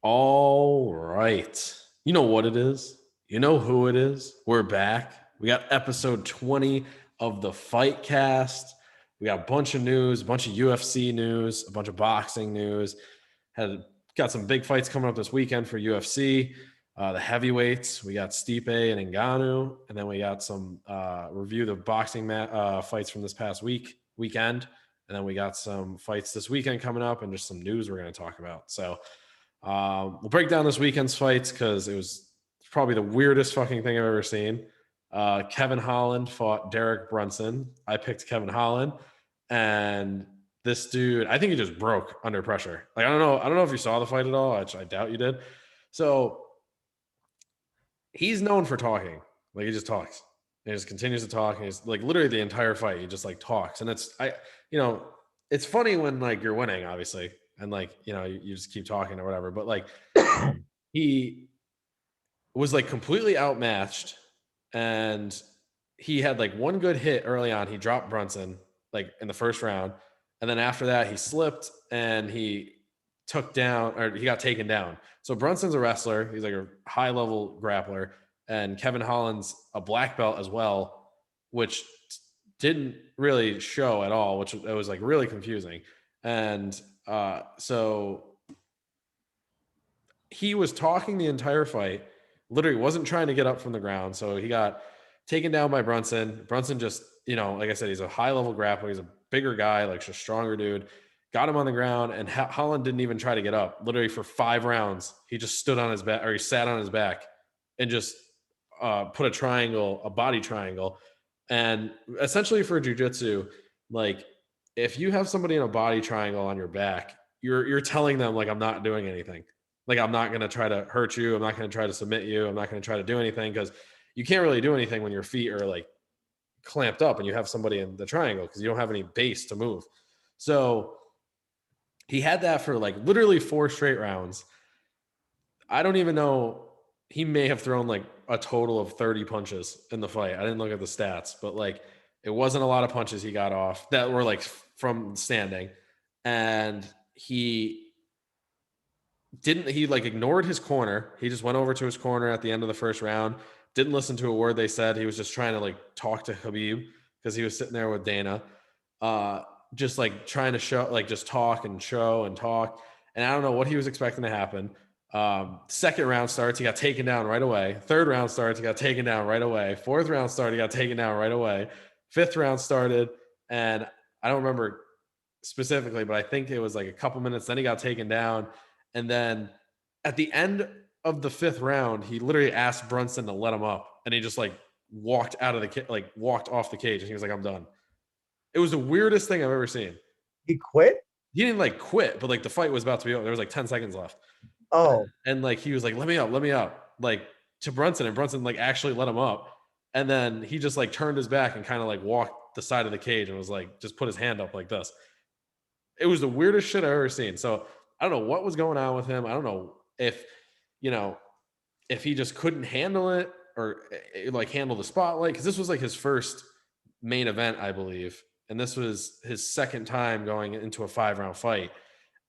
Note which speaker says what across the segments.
Speaker 1: All right. You know what it is. You know who it is. We're back. We got episode 20 of the Fight Cast. We got a bunch of news, a bunch of UFC news, a bunch of boxing news. Got some big fights coming up this weekend for UFC. The heavyweights, we got Stipe and Ngannu, and then we got some review the boxing fights from this past weekend, and then we got some fights this weekend coming up, and just some news we're going to talk about. So we'll break down this weekend's fights because it was probably the weirdest fucking thing I've ever seen. Kevin Holland fought Derek Brunson. I picked Kevin Holland, and this dude, I think he just broke under pressure. Like I don't know if you saw the fight at all. I doubt you did. So he's known for talking. Like he just talks. He just continues to talk. And he's like literally the entire fight. He just like talks. And it's funny when like you're winning, obviously. And like, you just keep talking or whatever. But like he was like completely outmatched. And he had like one good hit early on. He dropped Brunson like in the first round. And then after that, he slipped and he got taken down. So Brunson's a wrestler. He's like a high level grappler. And Kevin Holland's a black belt as well, which didn't really show at all, which it was like really confusing. And so he was talking the entire fight, literally wasn't trying to get up from the ground. So he got taken down by Brunson. Brunson just, like I said, he's a high level grappler. He's a bigger guy, like a stronger dude. Got him on the ground, and Holland didn't even try to get up. Literally for 5 rounds, he just stood on his back, or he sat on his back and just put a body triangle. And essentially for jiu-jitsu, like if you have somebody in a body triangle on your back, you're telling them like, I'm not doing anything. Like I'm not going to try to hurt you. I'm not going to try to submit you. I'm not going to try to do anything, because you can't really do anything when your feet are like clamped up and you have somebody in the triangle because you don't have any base to move. So he had that for like literally 4 straight rounds. I don't even know. He may have thrown like a total of 30 punches in the fight. I didn't look at the stats, but like it wasn't a lot of punches he got off that were like from standing. And he like ignored his corner. He just went over to his corner at the end of the first round. Didn't listen to a word they said. He was just trying to like talk to Khabib because he was sitting there with Dana. Just like trying to show, like just talk and show and talk. And I don't know what he was expecting to happen. Second round starts, he got taken down right away. Third round starts, he got taken down right away. Fourth round started, he got taken down right away. Fifth round started, and I don't remember specifically, but I think it was like a couple minutes. Then he got taken down. And then at the end of the 5th round, he literally asked Brunson to let him up. And he just like walked walked off the cage. And he was like, I'm done. It was the weirdest thing I've ever seen.
Speaker 2: He quit?
Speaker 1: He didn't like quit, but like the fight was about to be over. There was like 10 seconds left.
Speaker 2: Oh.
Speaker 1: And like he was like, let me up, like to Brunson, and Brunson like actually let him up. And then he just like turned his back and kind of like walked the side of the cage and was like, just put his hand up like this. It was the weirdest shit I've ever seen. So I don't know what was going on with him. I don't know if he just couldn't handle it or like handle the spotlight, because this was like his first main event, I believe. And this was his second time going into a 5-round fight.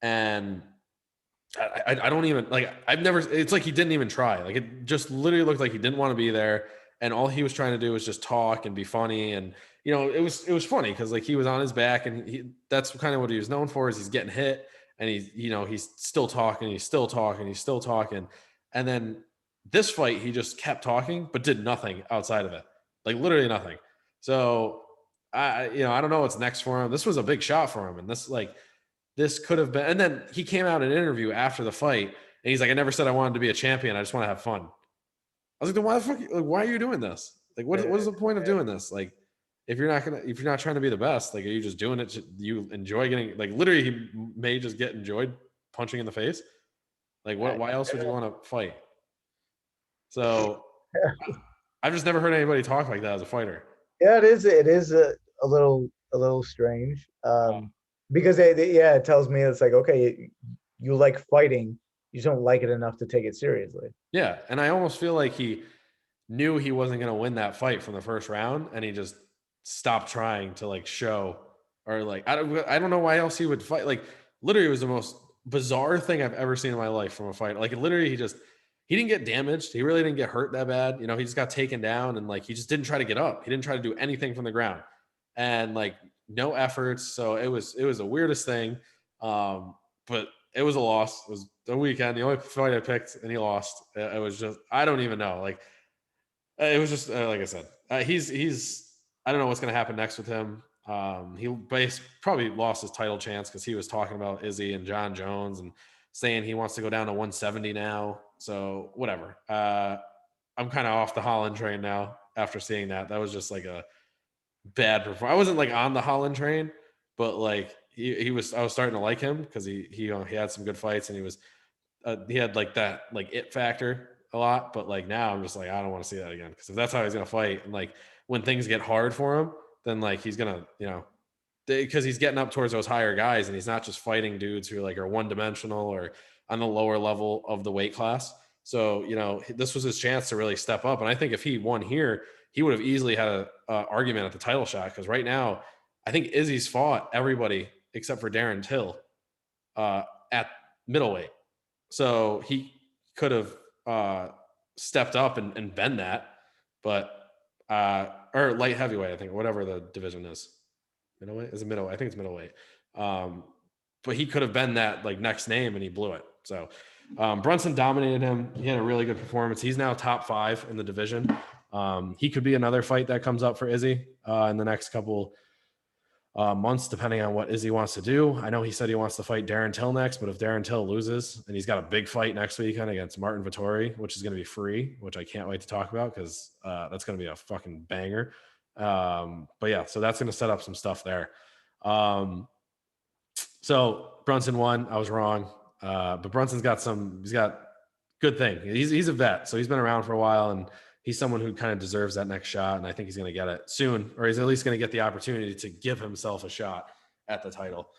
Speaker 1: And I don't even like, it's like he didn't even try. Like it just literally looked like he didn't want to be there. And all he was trying to do was just talk and be funny. And, it was funny because like he was on his back, and that's kind of what he was known for, is he's getting hit and he's still talking. He's still talking. He's still talking. And then this fight, he just kept talking, but did nothing outside of it. Like literally nothing. So I don't know what's next for him. This was a big shot for him. And this could have been, and then he came out in an interview after the fight and he's like, I never said I wanted to be a champion. I just want to have fun. I was like, then why the fuck, like, why are you doing this? Like, what is the point of doing this? Like, if you're not trying to be the best, like, are you just doing it? You enjoy getting, like, literally he may just get enjoyed punching in the face. Like why else would you want to fight? So I've just never heard anybody talk like that as a fighter.
Speaker 2: Yeah, it is a little strange. Because it tells me it's like, okay, you like fighting, you just don't like it enough to take it seriously.
Speaker 1: Yeah, and I almost feel like he knew he wasn't going to win that fight from the first round, and he just stopped trying to like show, or like I don't know why else he would fight. Like literally, it was the most bizarre thing I've ever seen in my life from a fight. Like literally, he didn't get damaged. He really didn't get hurt that bad. You know, he just got taken down and like he just didn't try to get up. He didn't try to do anything from the ground, and like no efforts. So it was the weirdest thing. But it was a loss. It was the weekend. The only fight I picked, and he lost. It was just I don't even know. Like it was just like I said, he's I don't know what's going to happen next with him. Probably lost his title chance because he was talking about Izzy and John Jones and saying he wants to go down to 170 now. So whatever. I'm kind of off the Holland train now after seeing that. That was just like a bad performance. I wasn't like on the Holland train, but like he was. I was starting to like him because he had some good fights and he had like that like it factor a lot. But like now I'm just like I don't want to see that again because if that's how he's gonna fight and like when things get hard for him, then like he's gonna because he's getting up towards those higher guys and he's not just fighting dudes who like are one dimensional or on the lower level of the weight class. So this was his chance to really step up, and I think if he won here, he would have easily had a argument at the title shot because right now I think Izzy's fought everybody except for Darren Till at middleweight. So he could have stepped up and been that, but or light heavyweight, I think, whatever the division is. Middleweight? Is it middleweight? I think it's middleweight. But he could have been that like next name and he blew it. So Brunson dominated him. He had a really good performance. He's now top 5 in the division. He could be another fight that comes up for Izzy in the next couple months, depending on what Izzy wants to do. I know he said he wants to fight Darren Till next, but if Darren Till loses, and he's got a big fight next weekend against Martin Vettori, which is going to be free, which I can't wait to talk about because that's going to be a fucking banger. But yeah, so that's going to set up some stuff there. So Brunson won. I was wrong. But Brunson's he's got good thing. He's a vet, so he's been around for a while and he's someone who kind of deserves that next shot. And I think he's going to get it soon, or he's at least going to get the opportunity to give himself a shot at the title.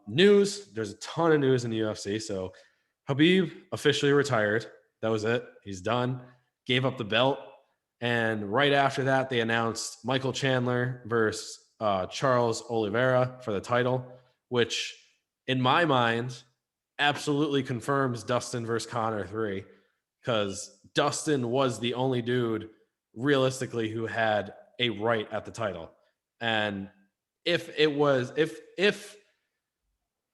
Speaker 1: News, there's a ton of news in the UFC. So Khabib officially retired. That was it. He's done. Gave up the belt. And right after that, they announced Michael Chandler versus Charles Oliveira for the title, which in my mind absolutely confirms Dustin versus Conor 3, because Dustin was the only dude realistically who had a right at the title. And if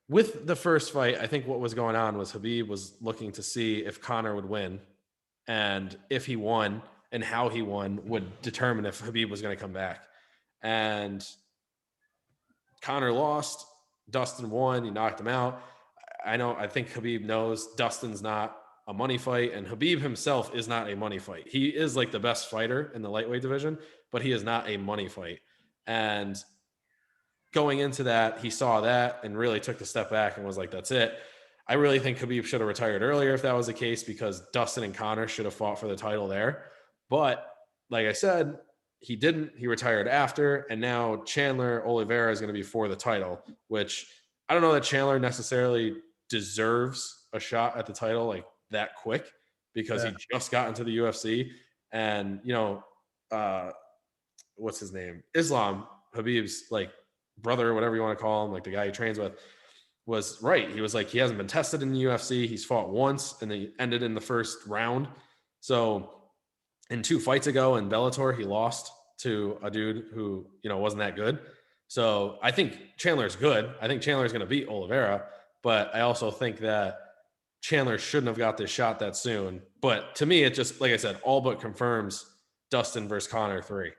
Speaker 1: with the first fight, I think what was going on was Khabib was looking to see if Conor would win, and if he won and how he won would determine if Khabib was going to come back. And Conor lost, Dustin won, he knocked him out. I think Khabib knows Dustin's not a money fight, and Khabib himself is not a money fight. He is like the best fighter in the lightweight division, but he is not a money fight. And going into that, he saw that and really took the step back and was like, that's it. I really think Khabib should have retired earlier if that was the case, because Dustin and Conor should have fought for the title there. But like I said, he didn't. He retired after, and now Chandler Oliveira is going to be for the title, which I don't know that Chandler necessarily deserves a shot at the title like that quick, because he just got into the UFC. And what's his name, Islam, Khabib's like brother or whatever you want to call him, like the guy he trains with, was right. He was like, he hasn't been tested in the UFC. He's fought once and he ended in the first round. So in 2 fights ago in Bellator, he lost to a dude who wasn't that good. So I think Chandler's good. I think Chandler's going to beat Oliveira, but I also think that Chandler shouldn't have got this shot that soon. But to me, it just, like I said, all but confirms Dustin versus Conor 3.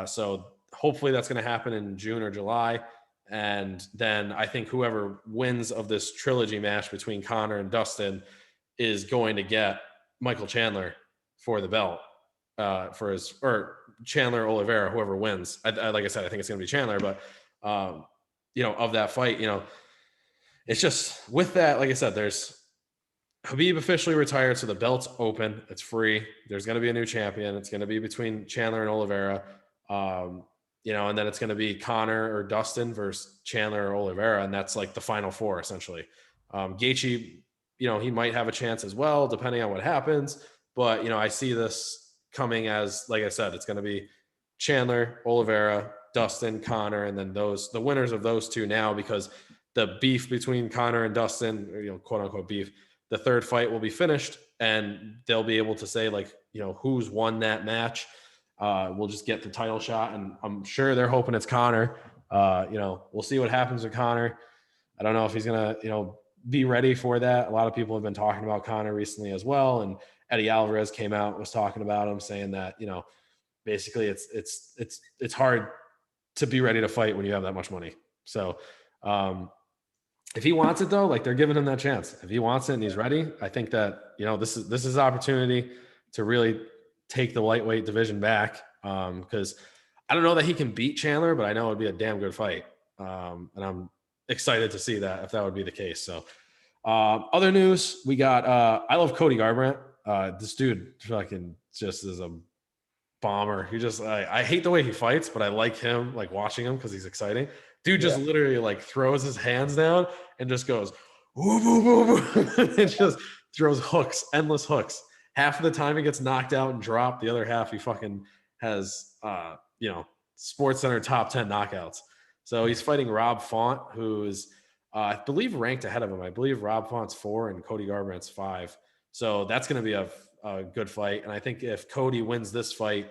Speaker 1: So hopefully that's going to happen in June or July. And then I think whoever wins of this trilogy match between Conor and Dustin is going to get Michael Chandler for the belt, or Chandler Oliveira, whoever wins. Like I said, I think it's going to be Chandler, but of that fight, it's just with that, like I said, there's Khabib officially retired, so the belt's open. It's free. There's going to be a new champion. It's going to be between Chandler and Oliveira. And then it's going to be Conor or Dustin versus Chandler or Oliveira, and that's like the final 4 essentially. Gaethje, he might have a chance as well, depending on what happens. But I see this coming as, like I said, it's going to be Chandler, Oliveira, Dustin, Conor, and then the winners of those 2 now, because the beef between Conor and Dustin, or, quote unquote beef, the third fight will be finished and they'll be able to say like, who's won that match. We'll just get the title shot, and I'm sure they're hoping it's Conor. We'll see what happens with Conor. I don't know if he's gonna, be ready for that. A lot of people have been talking about Conor recently as well, and Eddie Alvarez came out, was talking about him, saying that basically it's hard to be ready to fight when you have that much money. So if he wants it though, like they're giving him that chance. If he wants it and he's ready, I think that this is his opportunity to really take the lightweight division back. Because I don't know that he can beat Chandler, but I know it'd be a damn good fight. And I'm excited to see that if that would be the case. So other news, we got I love Cody Garbrandt. This dude fucking just is a bomber. He just I hate the way he fights, but I like him, like watching him because he's exciting. Dude just literally like throws his hands down and just goes woo, woo, woo, woo. And just throws hooks, endless hooks. Half of the time he gets knocked out and dropped. The other half he fucking has Sports Center top 10 knockouts. So he's fighting Rob Font, who's I believe ranked ahead of him. I believe Rob Font's 4 and Cody Garbrandt's 5. So that's going to be a good fight. And I think if Cody wins this fight,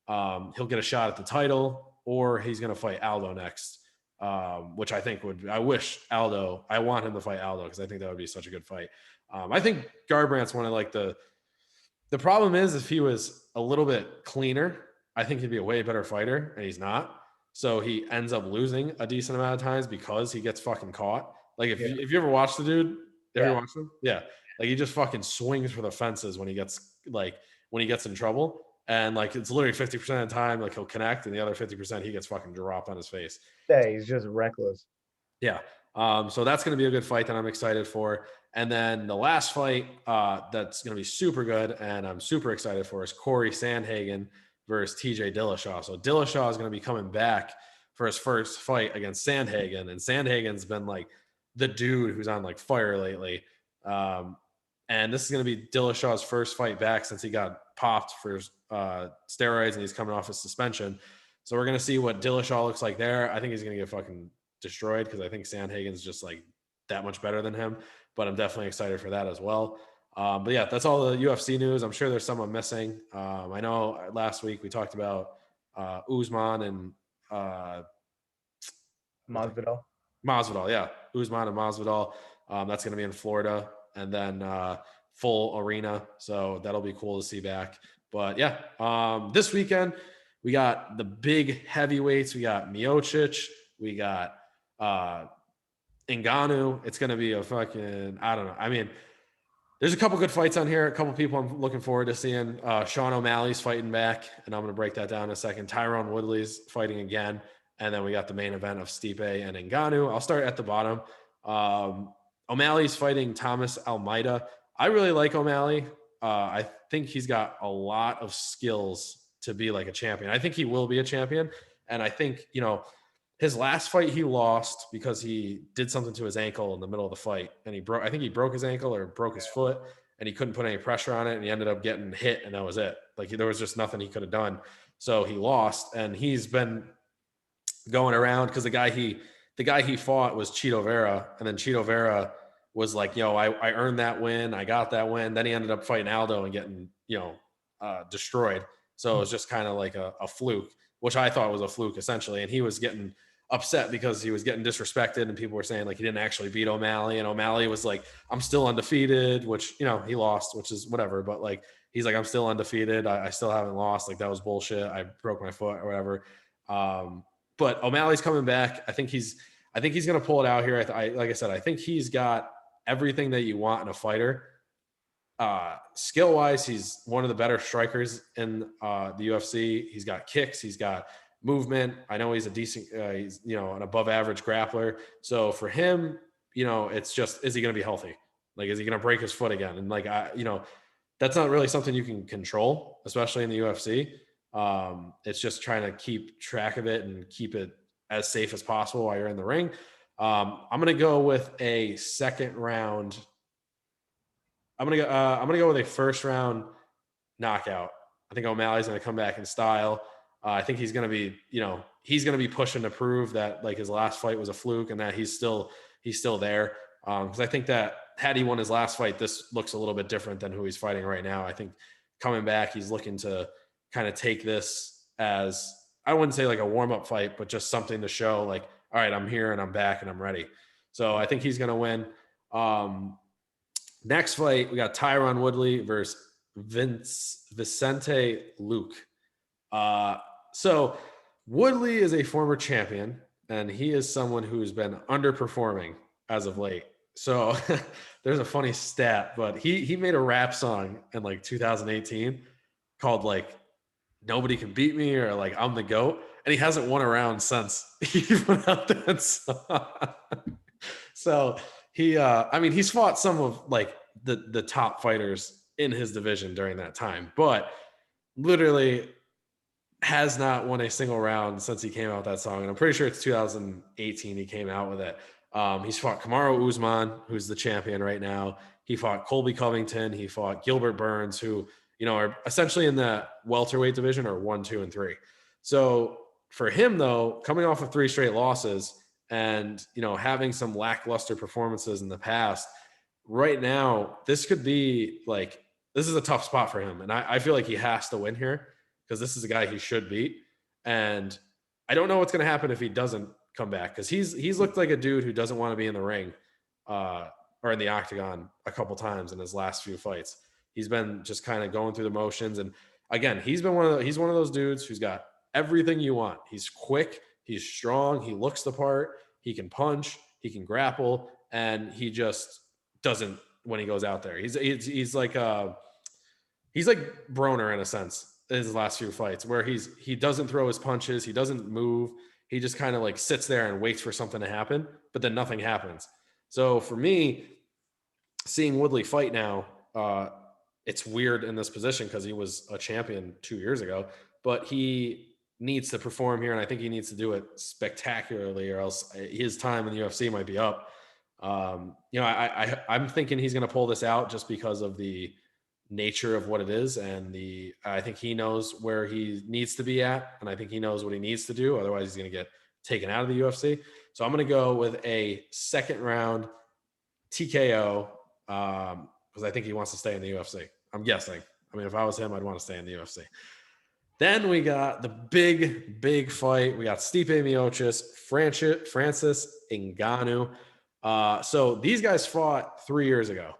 Speaker 1: he'll get a shot at the title, or he's going to fight Aldo next, which I think I want him to fight Aldo because I think that would be such a good fight. I think Garbrandt's one of like the problem is if he was a little bit cleaner, I think he'd be a way better fighter, and he's not. So he ends up losing a decent amount of times because he gets fucking caught. Like if you ever watch the dude, ever watch him? Yeah. Like he just fucking swings for the fences when he gets in trouble. And like it's literally 50% of the time, like he'll connect, and the other 50% he gets fucking dropped on his face.
Speaker 2: Yeah, he's just reckless.
Speaker 1: Yeah. So that's going to be a good fight that I'm excited for. And then the last fight that's going to be super good and I'm super excited for is Corey Sandhagen versus TJ Dillashaw. So Dillashaw is going to be coming back for his first fight against Sandhagen. And Sandhagen's been like the dude who's on like fire lately. And this is going to be Dillashaw's first fight back since he got popped for steroids and he's coming off his suspension. So we're going to see what Dillashaw looks like there. I think he's going to get fucking destroyed because I think Sandhagen's just like that much better than him. But I'm definitely excited for that as well. But yeah, that's all the UFC news. I'm sure there's someone missing. I know last week we talked about Usman and
Speaker 2: Masvidal.
Speaker 1: Yeah. Usman and Masvidal. That's going to be in Florida, and then full arena. So that'll be cool to see back. But yeah, this weekend we got the big heavyweights. We got Miocic. We got Ngannu. It's going to be a fucking, I don't know. I mean, there's a couple good fights on here. A couple people I'm looking forward to seeing. Sean O'Malley's fighting back, and I'm going to break that down in a second. Tyrone Woodley's fighting again. And then we got the main event of Stipe and Ngannou. I'll start at the bottom. O'Malley's fighting Thomas Almeida. I really like O'Malley. I think he's got a lot of skills to be like a champion. I think he will be a champion. And I think, his last fight he lost because he did something to his ankle in the middle of the fight. And I think he broke his ankle or broke his foot, and he couldn't put any pressure on it. And he ended up getting hit, and that was it. Like there was just nothing he could have done. So he lost, and he's been going around because the guy he fought was Chito Vera. And then Chito Vera was like, I earned that win. I got that win. Then he ended up fighting Aldo and getting, destroyed. So it was just kind of like a fluke, which I thought was a fluke essentially. And he was getting upset because he was getting disrespected, and people were saying like he didn't actually beat O'Malley, and O'Malley was like, I'm still undefeated, which, he lost, which is whatever. But like, he's like, I'm still undefeated. I still haven't lost. Like that was bullshit. I broke my foot or whatever. But O'Malley's coming back. I think he's going to pull it out here. Like I said, I think he's got everything that you want in a fighter. Skill wise, he's one of the better strikers in the UFC. He's got kicks. He's got movement. I know he's a decent, he's, an above average grappler. So for him, it's just, is he going to be healthy? Like, is he going to break his foot again? And like, that's not really something you can control, especially in the UFC. It's just trying to keep track of it and keep it as safe as possible while you're in the ring. I'm going to go with a second round. I'm going to go with a first round knockout. I think O'Malley's going to come back in style. I think he's going to be, he's going to be pushing to prove that like his last fight was a fluke and that he's still he's still there. Because I think that had he won his last fight, this looks a little bit different than who he's fighting right now. I think coming back, he's looking to kind of take this as, I wouldn't say like a warm-up fight, but just something to show like, all right, I'm here and I'm back and I'm ready. So I think he's going to win. Next fight, we got Tyron Woodley versus Vicente Luque. So Woodley is a former champion, and he is someone who's been underperforming as of late. So there's a funny stat, but he made a rap song in like 2018 called like "Nobody Can Beat Me" or like "I'm the GOAT," and he hasn't won a round since he put out that song. So he's fought some of like the top fighters in his division during that time, but literally has not won a single round since he came out with that song. And I'm pretty sure it's 2018 he came out with it. He's fought Kamaru Usman, who's the champion right now. He fought Colby Covington. He fought Gilbert Burns, who, are essentially in the welterweight division are 1, 2, and 3. So for him, though, coming off of 3 straight losses and, having some lackluster performances in the past, right now, this could be like, this is a tough spot for him. And I feel like he has to win here because this is a guy he should beat. And I don't know what's going to happen if he doesn't come back, because he's looked like a dude who doesn't want to be in the ring or in the octagon a couple times in his last few fights. He's been just kind of going through the motions. And again, he's one of those dudes who's got everything you want. He's quick, he's strong, he looks the part, he can punch, he can grapple, and he just doesn't when he goes out there. He's like Broner in a sense in his last few fights, where he doesn't throw his punches, he doesn't move, he just kind of like sits there and waits for something to happen, but then nothing happens. So for me, seeing Woodley fight now, it's weird in this position because he was a champion 2 years ago, but he needs to perform here, and I think he needs to do it spectacularly, or else his time in the UFC might be up. I'm thinking he's going to pull this out just because of the nature of what it is, and I think he knows where he needs to be at, and I think he knows what he needs to do. Otherwise, he's going to get taken out of the UFC. So I'm going to go with a second round TKO because I think he wants to stay in the UFC. I'm guessing. I mean, if I was him, I'd want to stay in the UFC. Then we got the big fight. We got Stipe Miocic, Francis Ngannou. So these guys fought 3 years ago,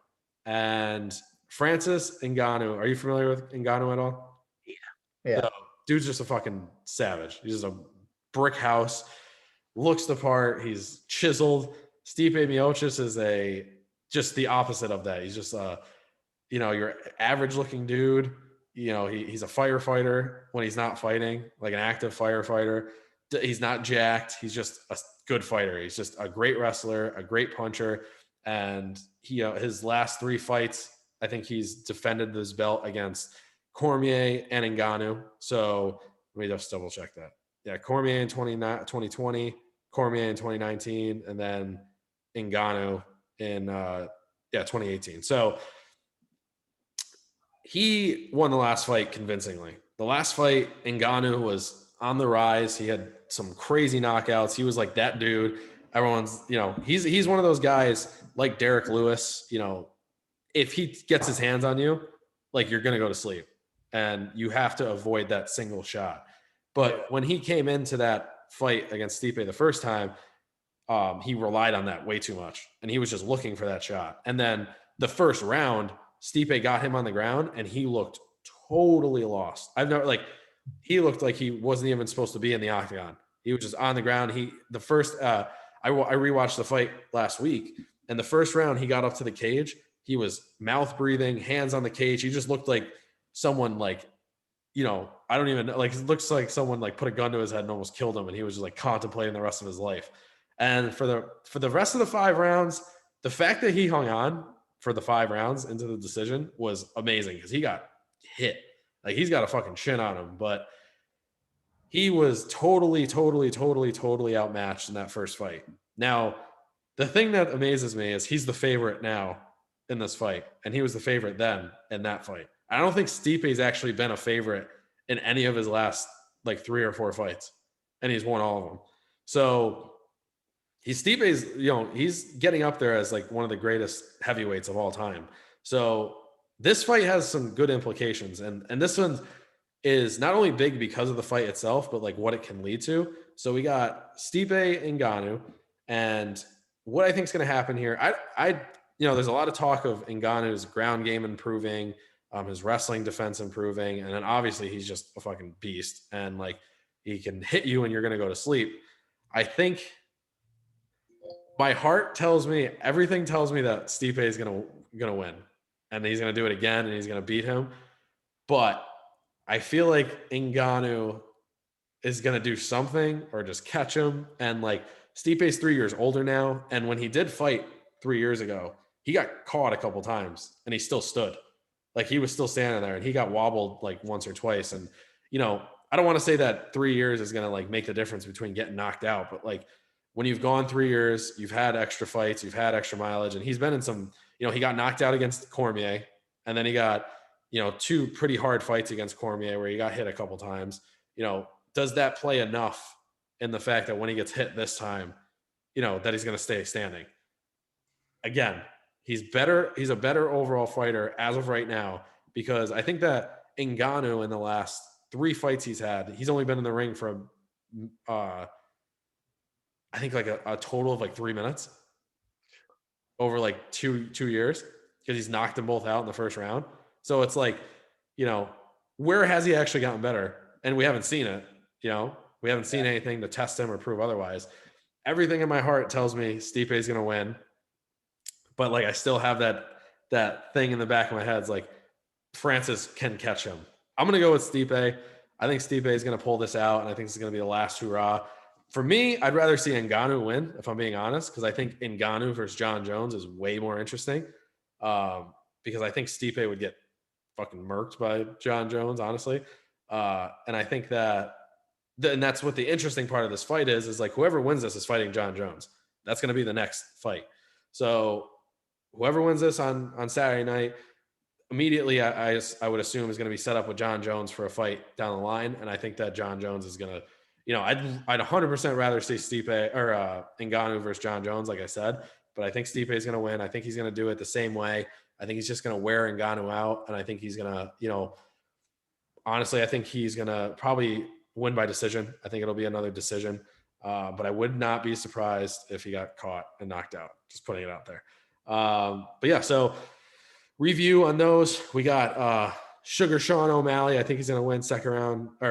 Speaker 1: and Francis Ngannou. Are you familiar with Ngannou at all?
Speaker 2: Yeah.
Speaker 1: So, dude's just a fucking savage. He's just a brick house. Looks the part. He's chiseled. Stipe Miocic is just the opposite of that. He's just your average looking dude. He's a firefighter when he's not fighting, like an active firefighter. He's not jacked. He's just a good fighter. He's just a great wrestler, a great puncher. And his last 3 fights, I think he's defended this belt against Cormier and Ngannou. So let me just double check that. Yeah, Cormier in 2020, Cormier in 2019, and then Ngannou in 2018. So he won the last fight convincingly. The last fight, Ngannou was on the rise. He had some crazy knockouts. He was like that dude. Everyone's, he's one of those guys like Derek Lewis. If he gets his hands on you, like, you're going to go to sleep, and you have to avoid that single shot. But when he came into that fight against Stipe the first time, he relied on that way too much, and he was just looking for that shot. And then the first round, Stipe got him on the ground, and he looked totally lost. He looked like he wasn't even supposed to be in the octagon. He was just on the ground. I rewatched the fight last week, and the first round he got up to the cage. He was mouth breathing, hands on the cage. He just looked like someone I don't even know. Like, it looks like someone like put a gun to his head and almost killed him, and he was just like contemplating the rest of his life. And for the rest of the 5 rounds, the fact that he hung on for the 5 rounds into the decision was amazing, because he got hit. Like, he's got a fucking chin on him, but he was totally outmatched in that first fight. Now, the thing that amazes me is he's the favorite now in this fight, and he was the favorite then in that fight. I don't think Stipe's actually been a favorite in any of his last like 3 or 4 fights, and he's won all of them. So Stipe's, he's getting up there as like one of the greatest heavyweights of all time. So this fight has some good implications, and this one is not only big because of the fight itself, but like what it can lead to. So we got Stipe Ngannou, and what I think is going to happen here. There's a lot of talk of Ngannou's ground game improving, his wrestling defense improving, and then obviously he's just a fucking beast, and like he can hit you and you're going to go to sleep. I think my heart tells me, everything tells me that Stipe is gonna win, and he's gonna do it again, and he's gonna beat him. But I feel like Ngannou is gonna do something or just catch him. And like Stipe's 3 years older now, and when he did fight 3 years ago, he got caught a couple times, and he still stood. Like he was still standing there, and he got wobbled like once or twice. And I don't want to say that 3 years is gonna like make the difference between getting knocked out, but like when you've gone 3 years, you've had extra fights, you've had extra mileage, and he's been in some, he got knocked out against Cormier, and then he got, two pretty hard fights against Cormier where he got hit a couple times. Does that play enough in the fact that when he gets hit this time, that he's going to stay standing? Again, he's better. He's a better overall fighter as of right now, because I think that Ngannou in the last 3 fights he's had, he's only been in the ring for I think like a total of like 3 minutes over like two years, because he's knocked them both out in the first round. So it's like, where has he actually gotten better? And we haven't seen it. We haven't seen anything to test him or prove otherwise. Everything in my heart tells me Stipe is going to win, but like I still have that thing in the back of my head. It's like Francis can catch him. I'm going to go with Stipe. I think Stipe is going to pull this out, and I think this is going to be the last hurrah. For me, I'd rather see Ngannou win, if I'm being honest, because I think Ngannou versus John Jones is way more interesting. Because I think Stipe would get fucking murked by John Jones, honestly. And I think that, and that's what the interesting part of this fight is like whoever wins this is fighting John Jones. That's going to be the next fight. So whoever wins this on Saturday night, immediately I would assume is going to be set up with John Jones for a fight down the line. And I think that John Jones is going to, I'd 100% rather see Stipe or Ngannou versus John Jones, like I said, but I think Stipe is going to win. I think he's going to do it the same way. I think he's just going to wear Ngannou out, and I think he's going to, honestly, I think he's going to probably win by decision. I think it'll be another decision, but I would not be surprised if he got caught and knocked out. Just putting it out there. But yeah, so review on those. We got Sugar Sean O'Malley. I think he's going to win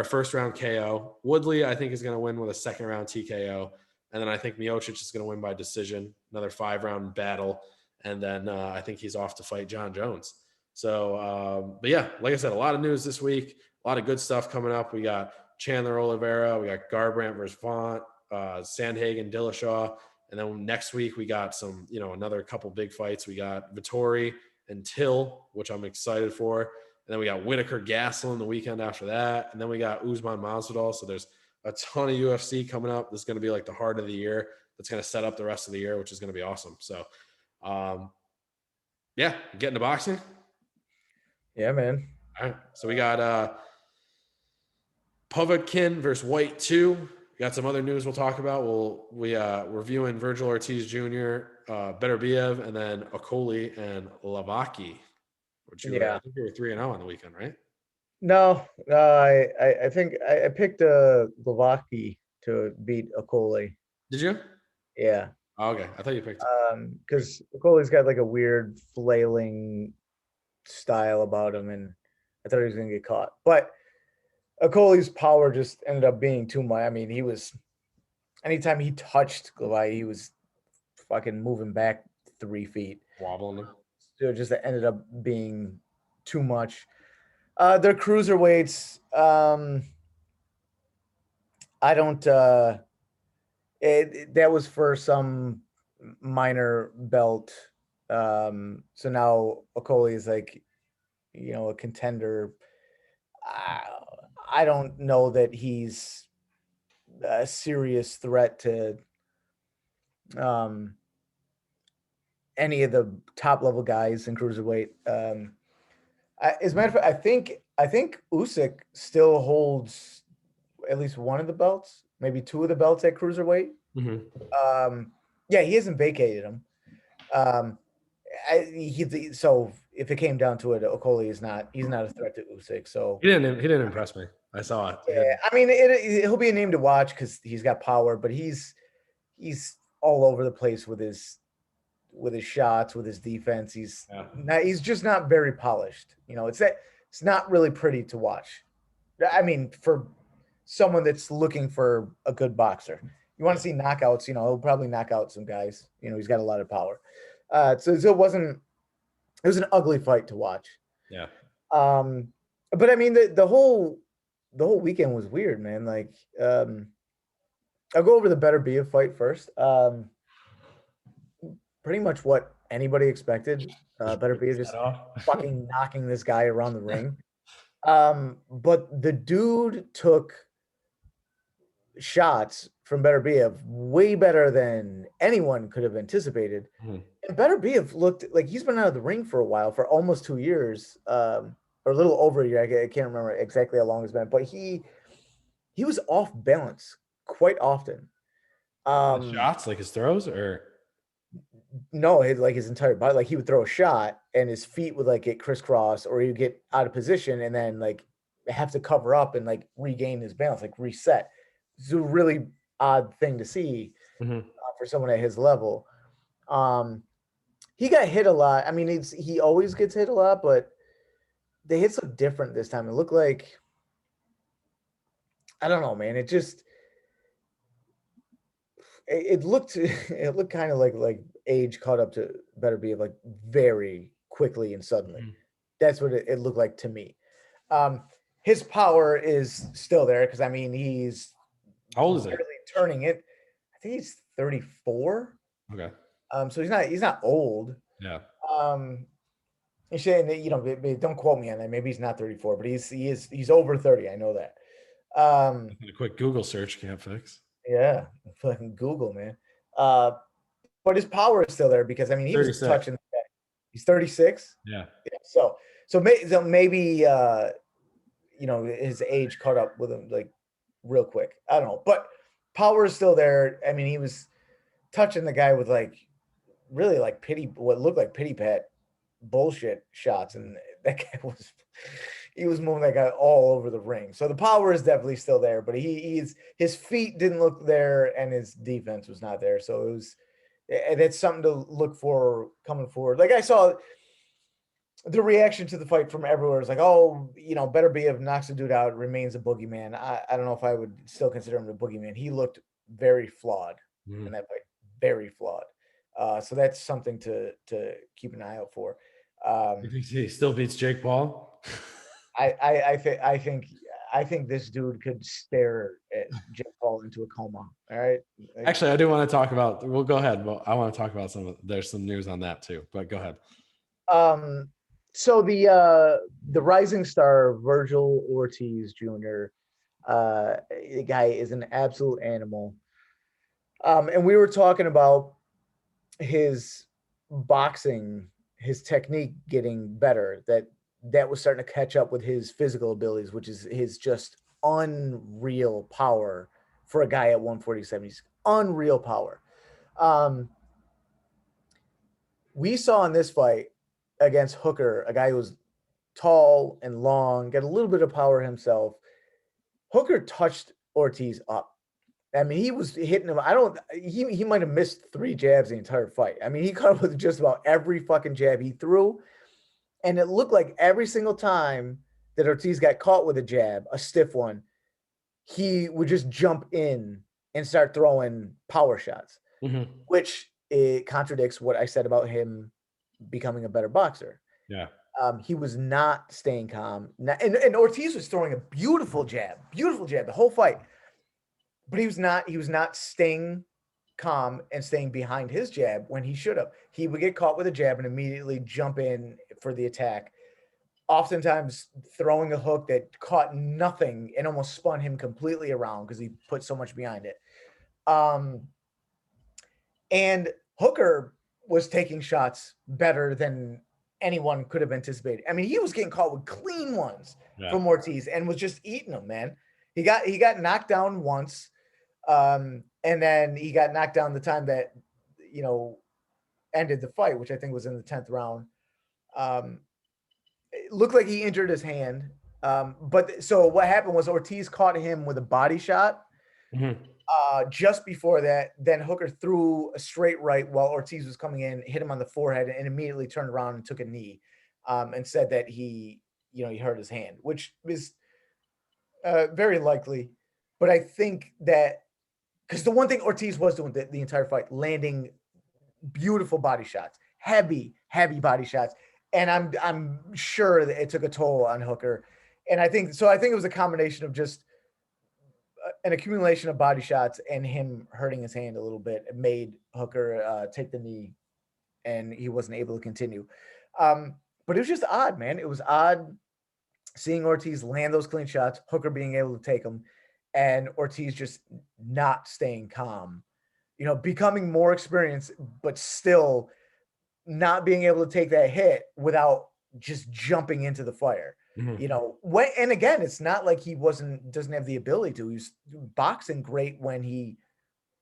Speaker 1: first round KO. Woodley, I think, is going to win with a second round TKO. And then I think Miocic is going to win by decision, another 5-round battle. And then I think he's off to fight John Jones. So, but yeah, like I said, a lot of news this week, a lot of good stuff coming up. We got Chandler Oliveira, we got Garbrandt versus Font, Sandhagen, Dillashaw. And then next week we got some, another couple big fights. We got Vittori and Till, which I'm excited for. And then we got Whitaker Gastelum the weekend after that. And then we got Usman Masvidal. So there's a ton of UFC coming up. This is going to be like the heart of the year. That's going to set up the rest of the year, which is going to be awesome. So, yeah, get into boxing.
Speaker 2: Yeah, man.
Speaker 1: All right. So we got Povetkin versus White 2. We got some other news we'll talk about. We're reviewing Virgil Ortiz Jr., Beterbiev, and then Okoli and Lavaki. I think you were 3-0 on the weekend, right?
Speaker 2: No, I think I picked Lavaki to beat Okoli.
Speaker 1: Did you?
Speaker 2: Yeah.
Speaker 1: Oh, okay. I thought you picked
Speaker 2: because Okoli's got like a weird flailing style about him, and I thought he was gonna get caught. But Okoli's power just ended up being too much. I mean, he was anytime he touched Lavaki, he was fucking moving back 3 feet.
Speaker 1: Wobbling him.
Speaker 2: So it just ended up being too much. They're cruiserweights. I don't. That was for some minor belt. So now Okoli is like, a contender. I don't know that he's a serious threat to any of the top level guys in cruiserweight. As a matter of fact, I think Usyk still holds at least one of the belts, maybe 2 of the belts at cruiserweight.
Speaker 1: Mm-hmm.
Speaker 2: Yeah, he hasn't vacated him. So if it came down to it, Okolie is not. He's not a threat to Usyk. So
Speaker 1: He didn't impress me. I saw it.
Speaker 2: yeah, I mean, he'll be a name to watch because he's got power, but he's all over the place with his shots, with his defense. He's just not very polished. It's not really pretty to watch. I mean, for someone that's looking for a good boxer, you want to see knockouts. He'll probably knock out some guys. He's got a lot of power. So it was an ugly fight to watch.
Speaker 1: Yeah.
Speaker 2: But I mean, the whole weekend was weird, man. Like, I'll go over the Beterbiev fight first. Pretty much what anybody expected. Beterbiev just fucking knocking this guy around the ring. But the dude took shots from Beterbiev way better than anyone could have anticipated. Mm-hmm. And Beterbiev looked like he's been out of the ring for a while, for almost 2 years, or a little over a year. I can't remember exactly how long it's been, but he was off balance quite often.
Speaker 1: Shots, like his throws, or
Speaker 2: no, his entire body. Like, he would throw a shot and his feet would like get crisscrossed, or he'd get out of position and then like have to cover up and like regain his balance, like reset. It's a really odd thing to see for someone at his level. He got hit a lot. I mean, he always gets hit a lot, but the hits look different this time. It looked like, I don't know, man. It looked kind of like age caught up to Beterbiev like very quickly and suddenly. Mm-hmm. That's what it looked like to me. His power is still there because, I mean, he's
Speaker 1: how old is he?
Speaker 2: Turning it. I think he's 34.
Speaker 1: Okay.
Speaker 2: So he's not old.
Speaker 1: Yeah.
Speaker 2: Don't quote me on that. Maybe he's not 34, but he's over 30. I know that.
Speaker 1: A quick Google search can't fix.
Speaker 2: Yeah, fucking Google, man. But his power is still there because, I mean, he 36. Was touching. He's 36.
Speaker 1: Yeah.
Speaker 2: So maybe his age caught up with him like real quick. I don't know, but power is still there. I mean, he was touching the guy with like really like what looked like pity pat bullshit shots, and that guy was moving that guy all over the ring. So the power is definitely still there, but his feet didn't look there and his defense was not there. So that's something to look for coming forward. Like, I saw the reaction to the fight from everywhere. It's like, oh, Beterbiev knocks a dude out, remains a boogeyman. I don't know if I would still consider him a boogeyman. He looked very flawed in that fight, very flawed. So that's something to keep an eye out for.
Speaker 1: You think he still beats Jake Paul?
Speaker 2: I think this dude could stare at Jake Paul into a coma. All right.
Speaker 1: Actually, I do want to talk about. Well, go ahead. Well, I want to talk about there's some news on that too, but go ahead.
Speaker 2: So the rising star Virgil Ortiz Jr. The guy is an absolute animal. And we were talking about his boxing, his technique getting better, that was starting to catch up with his physical abilities, which is his just unreal power for a guy at 147. He's unreal power. We saw in this fight against Hooker, a guy who was tall and long, got a little bit of power himself. Hooker touched Ortiz up. I mean, he was hitting him. He might have missed 3 jabs the entire fight. I mean, he caught up with just about every fucking jab he threw. And it looked like every single time that Ortiz got caught with a jab, a stiff one, he would just jump in and start throwing power shots, which it contradicts what I said about him becoming a better boxer.
Speaker 1: Yeah.
Speaker 2: He was not staying calm. And Ortiz was throwing a beautiful jab the whole fight. But he was not staying calm and staying behind his jab when he should have. He would get caught with a jab and immediately jump in for the attack, oftentimes throwing a hook that caught nothing and almost spun him completely around because he put so much behind it. And Hooker was taking shots better than anyone could have anticipated. I mean, he was getting caught with clean ones from Ortiz and was just eating them, man. He got knocked down once. And then he got knocked down the time that, ended the fight, which I think was in the 10th round. It looked like he injured his hand. But so what happened was Ortiz caught him with a body shot.
Speaker 1: Mm-hmm.
Speaker 2: Just before that, then Hooker threw a straight right while Ortiz was coming in, hit him on the forehead, and immediately turned around and took a knee, and said that he hurt his hand, which is very likely. But I think that because the one thing Ortiz was doing the entire fight, landing beautiful body shots, heavy body shots, and I'm sure that it took a toll on Hooker, and I think it was a combination of just an accumulation of body shots and him hurting his hand a little bit. It made Hooker take the knee, and he wasn't able to continue. But it was just odd, man. It was odd seeing Ortiz land those clean shots, Hooker being able to take them, and Ortiz just not staying calm. Becoming more experienced, but still not being able to take that hit without just jumping into the fire.
Speaker 1: Mm-hmm.
Speaker 2: And again, it's not like he doesn't have the ability to. He's boxing great when he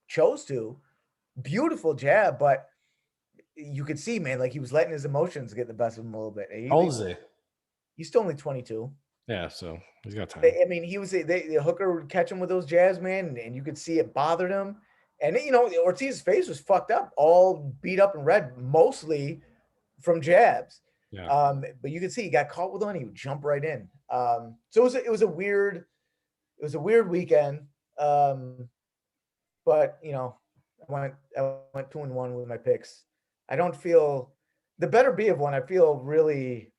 Speaker 2: chose to. Beautiful jab, but you could see, man, like he was letting his emotions get the best of him a little bit.
Speaker 1: How old is he?
Speaker 2: He's still only 22.
Speaker 1: Yeah, so he's got time.
Speaker 2: I mean, the Hooker would catch him with those jabs, man, and you could see it bothered him. And Ortiz's face was fucked up, all beat up and red, mostly from jabs.
Speaker 1: Yeah.
Speaker 2: But you could see he got caught with one, he would jump right in. So it was a weird weekend. But I went 2-1 with my picks. I don't feel the Beterbiev one. I feel really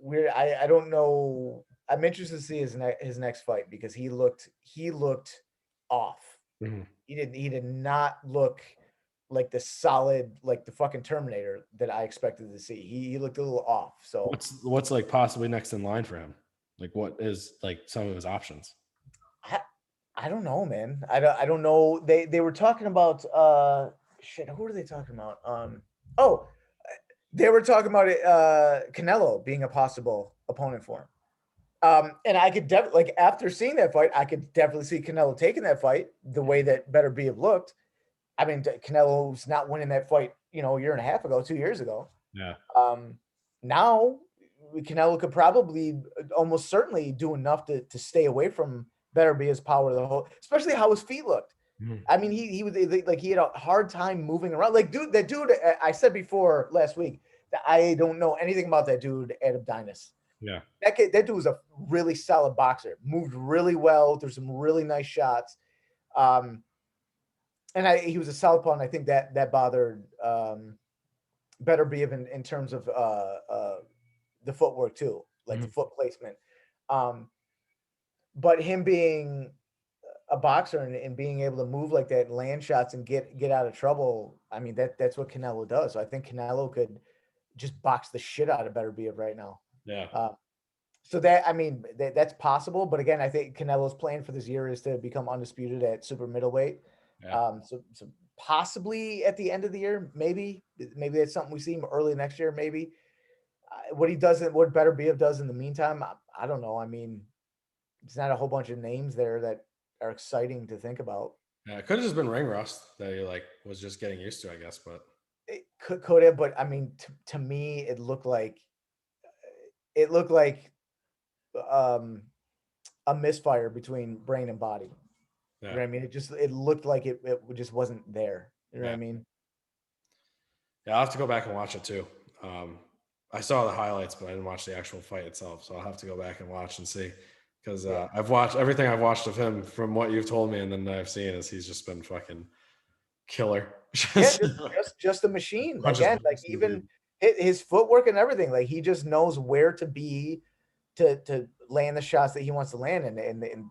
Speaker 2: weird. I don't know. I'm interested to see his next fight because he looked off.
Speaker 1: Mm-hmm.
Speaker 2: He did not look like the solid, like the fucking Terminator that I expected to see. He looked a little off. So
Speaker 1: what's like possibly next in line for him? Like what is like some of his options?
Speaker 2: I don't know, man. I don't know. They were talking about shit. Who were they talking about? They were talking about Canelo being a possible opponent for him. And I could definitely, like, after seeing that fight, I could definitely see Canelo taking that fight the way that Beterbiev looked. I mean, Canelo's not winning that fight, a year and a half ago, 2 years ago.
Speaker 1: Yeah.
Speaker 2: Now Canelo could probably almost certainly do enough to stay away from Beterbiev's power the whole, especially how his feet looked.
Speaker 1: Mm-hmm.
Speaker 2: I mean, he was like, he had a hard time moving around. Like, that dude, I said before last week that I don't know anything about that dude, Adam Dinas.
Speaker 1: Yeah.
Speaker 2: That dude was a really solid boxer, moved really well. There's some really nice shots. And he was a southpaw, and I think that bothered Beterbiev in terms of the footwork too, like the foot placement. But him being a boxer and being able to move like that, land shots and get out of trouble. I mean, that's what Canelo does. So I think Canelo could just box the shit out of Beterbiev right now.
Speaker 1: Yeah.
Speaker 2: So that's possible. But again, I think Canelo's plan for this year is to become undisputed at super middleweight.
Speaker 1: Yeah.
Speaker 2: So possibly at the end of the year, maybe that's something we see him early next year. Maybe what Beterbiev does in the meantime, I don't know. I mean, it's not a whole bunch of names there that are exciting to think about.
Speaker 1: Yeah, it could have just been ring rust that he was just getting used to, I guess. But
Speaker 2: it could have. But I mean, to me, it looked like a misfire between brain and body.
Speaker 1: yeah.
Speaker 2: You know what I mean? It looked like it just wasn't there. You know what I mean?
Speaker 1: Yeah, I'll have to go back and watch it too. I saw the highlights, but I didn't watch the actual fight itself. So I'll have to go back and watch and see. Because I've watched everything I've watched of him from what you've told me, and then I've seen is he's just been fucking killer.
Speaker 2: just a machine. Again, like even his footwork and everything, like he just knows where to be to land the shots that he wants to land. And in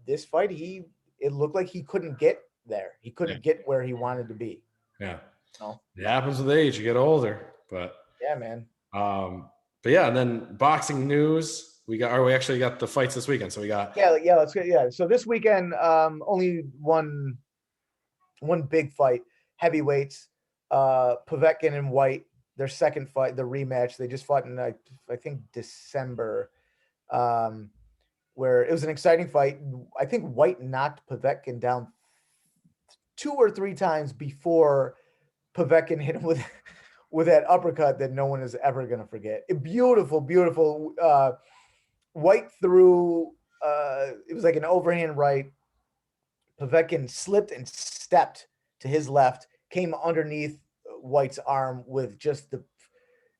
Speaker 2: this fight, it looked like he couldn't get there. He couldn't get where he wanted to be.
Speaker 1: Yeah.
Speaker 2: No?
Speaker 1: It happens with age. You get older. But
Speaker 2: yeah, man.
Speaker 1: But yeah, and then boxing news. We actually got the fights this weekend. So we got
Speaker 2: let's get So this weekend, only one big fight, heavyweights, Povetkin and White, their second fight, the rematch. They just fought in I think December, where it was an exciting fight. I think White knocked Povetkin down 2 or 3 times before Povetkin hit him with that uppercut that no one is ever gonna forget. Beautiful, beautiful. White threw. It was like an overhand right. Povetkin slipped and stepped to his left, came underneath White's arm with just the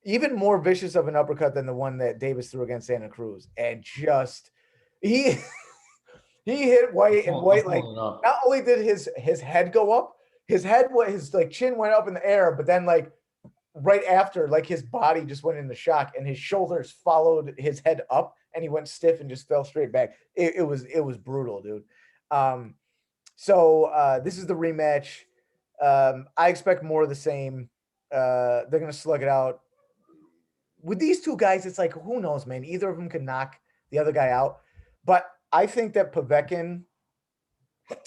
Speaker 2: even more vicious of an uppercut than the one that Davis threw against Santa Cruz, and just he he hit White, and White, like, not only did his head go up, his like chin went up in the air, but then like right after, like his body just went into shock, and his shoulders followed his head up, and he went stiff and just fell straight back. It was brutal, dude. So this is the rematch. I expect more of the same. They're gonna slug it out. With these two guys, it's like, who knows, man? Either of them can knock the other guy out. But I think that Povetkin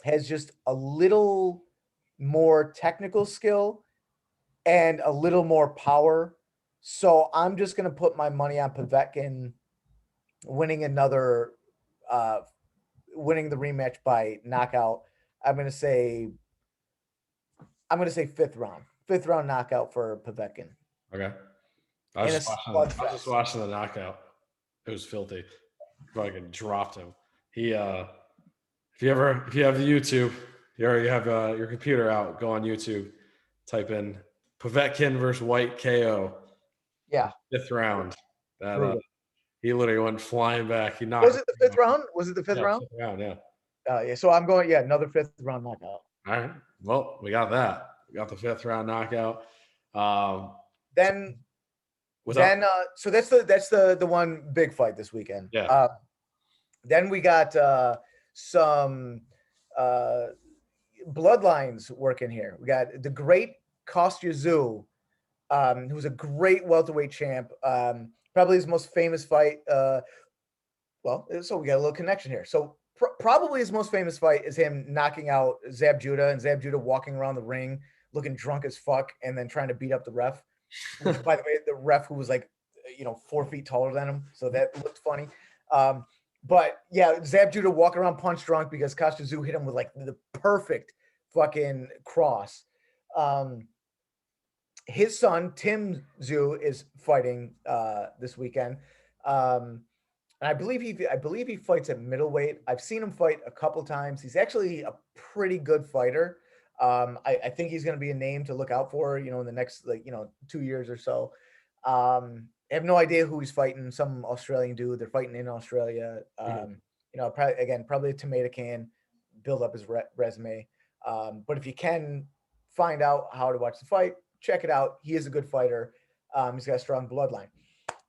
Speaker 2: has just a little more technical skill and a little more power. So I'm just going to put my money on Povetkin winning winning the rematch by knockout. I'm going to say fifth round knockout for Povetkin.
Speaker 1: Okay. I was just watching the knockout. It was filthy. Fucking dropped him. He if you have the YouTube, you already have your computer out, go on YouTube, type in Povetkin versus White KO.
Speaker 2: Yeah.
Speaker 1: 5th round. That he literally went flying back. He knocked.
Speaker 2: Was it the 5th round? Was it the 5th round?
Speaker 1: 5th round, yeah.
Speaker 2: Yeah. So I'm going, another 5th round knockout.
Speaker 1: All right. Well, we got that. We got the 5th round knockout.
Speaker 2: So that's the one big fight this weekend.
Speaker 1: Yeah.
Speaker 2: Then we got some bloodlines working here. We got the great Kostya Tszyu, who's a great welterweight champ. Probably his most famous fight. So we got a little connection here. So probably his most famous fight is him knocking out Zab Judah, and Zab Judah walking around the ring looking drunk as fuck and then trying to beat up the ref. Which, by the way, the ref who was like, 4 feet taller than him. So that looked funny. But yeah, Zab Judah walking around punch drunk because Kostya Tszyu hit him with like the perfect fucking cross. His son, Tim Tszyu, is fighting this weekend. And I believe he fights at middleweight. I've seen him fight a couple times. He's actually a pretty good fighter. I think he's going to be a name to look out for, in the next 2 years or so. I have no idea who he's fighting. Some Australian dude. They're fighting in Australia. Probably a tomato can, build up his resume. But if you can find out how to watch the fight, check it out. He is a good fighter. He's got a strong bloodline.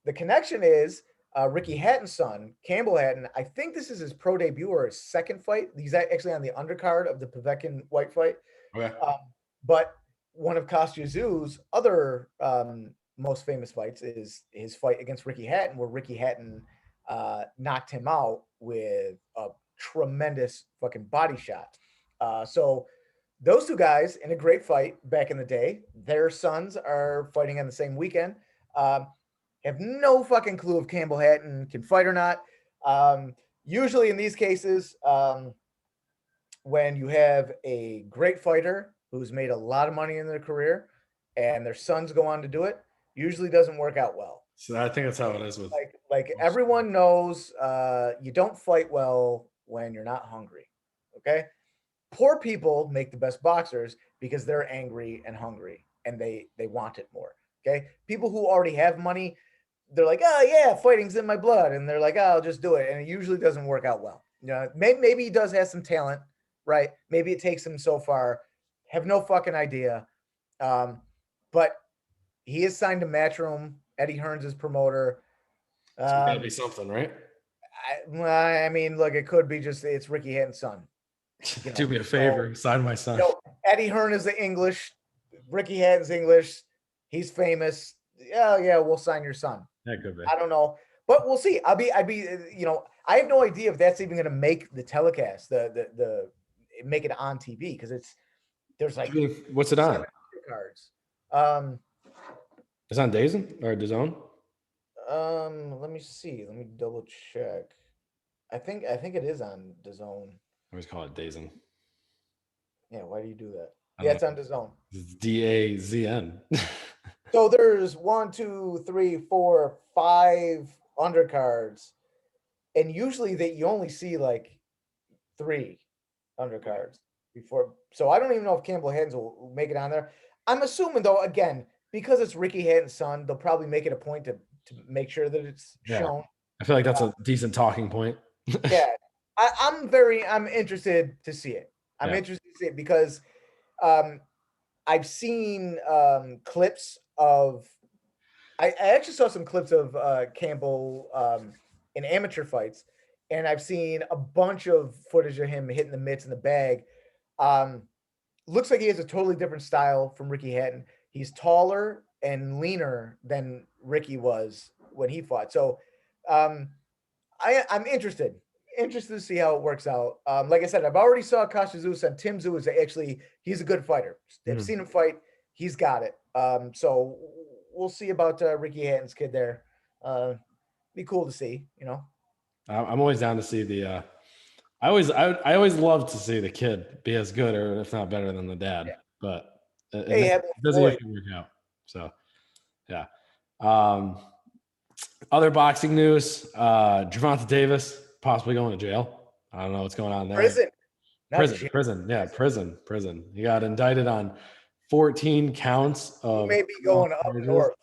Speaker 2: The connection is Ricky Hatton's son, Campbell Hatton. I think this is his pro debut or his second fight. He's actually on the undercard of the Povetkin White fight.
Speaker 1: Okay.
Speaker 2: But one of Kostya Tszyu's other most famous fights is his fight against Ricky Hatton, where Ricky Hatton knocked him out with a tremendous fucking body shot. So those two guys in a great fight back in the day. Their sons are fighting on the same weekend. Have no fucking clue if Campbell Hatton can fight or not. Usually in these cases, when you have a great fighter who's made a lot of money in their career and their sons go on to do it, usually doesn't work out well.
Speaker 1: So I think that's how it is with
Speaker 2: like everyone knows you don't fight well when you're not hungry. Okay? Poor people make the best boxers because they're angry and hungry and they want it more. Okay? People who already have money, they're like, oh yeah, fighting's in my blood, and they're like, oh, I'll just do it, and it usually doesn't work out well. Maybe he does have some talent, right? Maybe it takes him so far. Have no fucking idea. But he is signed to Matchroom. Eddie Hearns is promoter.
Speaker 1: So it's gotta be something, right?
Speaker 2: I mean, look, it could be just it's Ricky Hatton's son.
Speaker 1: Do me a favor, sign my son.
Speaker 2: Eddie Hearn is the English. Ricky Hatton's English. He's famous. Yeah, we'll sign your son.
Speaker 1: That could be.
Speaker 2: I don't know, but we'll see. I'd be, I have no idea if that's even going to make the telecast, the make it on TV because there's like
Speaker 1: what's it on?
Speaker 2: Cards.
Speaker 1: It's on DAZN or DAZN?
Speaker 2: Let me see. Let me double check. I think it is on DAZN.
Speaker 1: I always call it DAZN.
Speaker 2: Yeah, why do you do that? Yeah, it's on the zone.
Speaker 1: It's DAZN.
Speaker 2: So there's 1, 2, 3, 4, 5 undercards, and usually that you only see like 3 undercards before. So I don't even know if Campbell Haddons will make it on there. I'm assuming though, again, because it's Ricky Hatton's son, they'll probably make it a point to make sure that it's shown.
Speaker 1: I feel like that's a decent talking point.
Speaker 2: Yeah, I'm interested to see it. I'm interested to see it because I've seen clips of. I actually saw some clips of Campbell in amateur fights, and I've seen a bunch of footage of him hitting the mitts in the bag. Looks like he has a totally different style from Ricky Hatton. He's taller and leaner than Ricky was when he fought. So I'm interested to see how it works out. Like I said, I've already saw Kasha Zeus, and Tim Tszyu is actually, he's a good fighter. I've seen him fight. He's got it. So we'll see about Ricky Hatton's kid there. Be cool to see, you know.
Speaker 1: I'm always down to see the I always love to see the kid be as good or if not better than the dad, but it doesn't usually work out. So yeah. Other boxing news, Gervonta Davis possibly going to jail. I don't know what's going on there. Prison. He got indicted on 14 counts of.
Speaker 2: He may be going up north.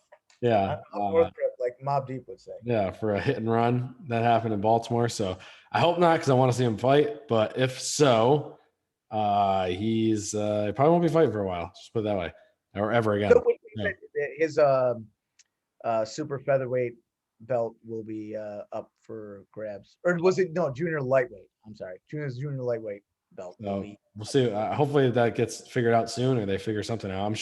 Speaker 1: Yeah.
Speaker 2: North trip, like Mobb Deep would say.
Speaker 1: Yeah, for a hit and run that happened in Baltimore. So I hope not, because I want to see him fight. But if so, he's he probably won't be fighting for a while. Just put it that way, or ever again.
Speaker 2: So his super featherweight belt will be up for grabs, or was it junior lightweight? I'm sorry, junior lightweight belt.
Speaker 1: We'll see. Hopefully that gets figured out soon, or they figure something out.